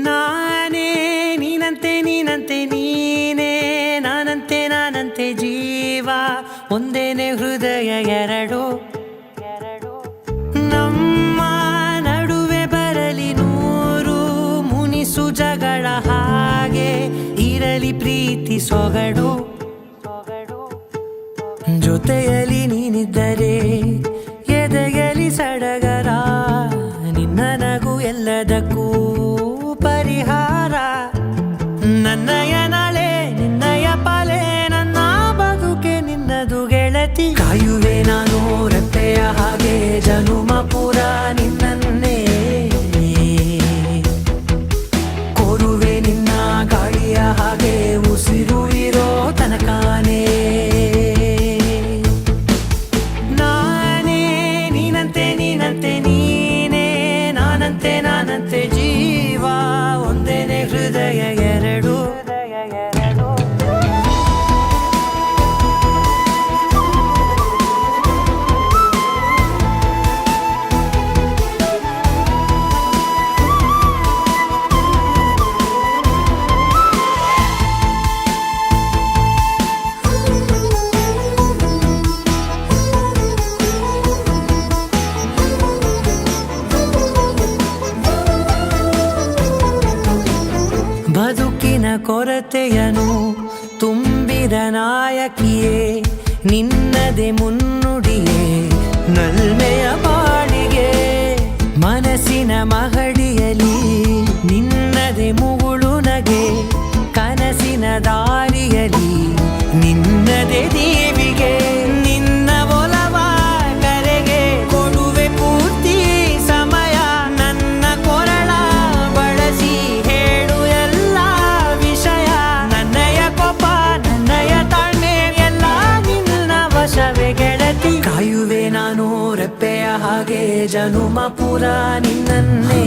ನಾನೇ ನೀನಂತೆ ನೀನಂತೆ ನೀನೇ ನಾನಂತೆ ಜೀವ ಒಂದೇನೆ ಹೃದಯ ಎರಡು ನಮ್ಮ ನಡುವೆ ಬರಲಿ ನೂರು ಮುನಿಸು ಜಗಳ ಹಾಗೆ ಇರಲಿ ಪ್ರೀತಿ ಸೊಗಡು ಜೊತೆಯಲ್ಲಿ ನೀನಿದ್ದರೆ ಎದೆಯಲಿ ಸಡಗರ ನಿನ್ನ ನಗು ಎಲ್ಲದಕ್ಕೂ ಪರಿಹಾರ ನನ್ನಯ ನಾಳೆ ನಿನ್ನಯ ಪಾಲೆ ನನ್ನ ಬದುಕೆ ನಿನ್ನದು ಗೆಳತಿ ಕಾಯುವೆ ನಾನು ರೆಪ್ಪೆಯ ಹಾಗೆ ಜನುಮ ಪುರ ನಿನ್ನನ್ನೇ ಕೋರುವೆ ನಿನ್ನ ಗಾಳಿಯ ಹಾಗೆ ಉಸಿರು ಇರೋ ತನಕಾನೇ ನೀನಂತೆ ನೀನೇ ನಾನಂತೆ ಜೀವ ಒಂದೇನೆ ಹೃದಯ ಎರಡು ಬದುಕಿನ ಕೊರತೆಯನು ತುಂಬಿದ ನಾಯಕಿಯೇ ನಿನ್ನದೆ ಮುನ್ನುಡಿಯೇ ನಲ್ಮೆಯ ಬಾಳಿಗೆ ಮನಸ್ಸಿನ ಮಹಡಿಯಲಿ ನಿನ್ನದೆ ಮುಗುಳು ನಗೆ ಕನಸಿನ ದಾರಿಯಲಿ ನಿನ್ನದೆ ದೇವಿಗೆ ನಿನ್ನ ಒಲವ ಕರೆಗೆ ಕೊಡುವೆ ಪೂರ್ತಿ ಸಮಯ ನನ್ನ ಕೊರಳ ಬಳಸಿ ಹೇಳು ಎಲ್ಲ ವಿಷಯ ನನ್ನಯ ಕೋಪ ನನ್ನಯ ತಾಳ್ಮೆ ಎಲ್ಲ ನಿನ್ನ ವಶವೇ ಗೆಳತಿ ಕಾಯುವೆ ನಾನು ರೆಪ್ಪೆಯ ಹಾಗೆ ಜನುಮ ಪುರ ನಿನ್ನನ್ನೇ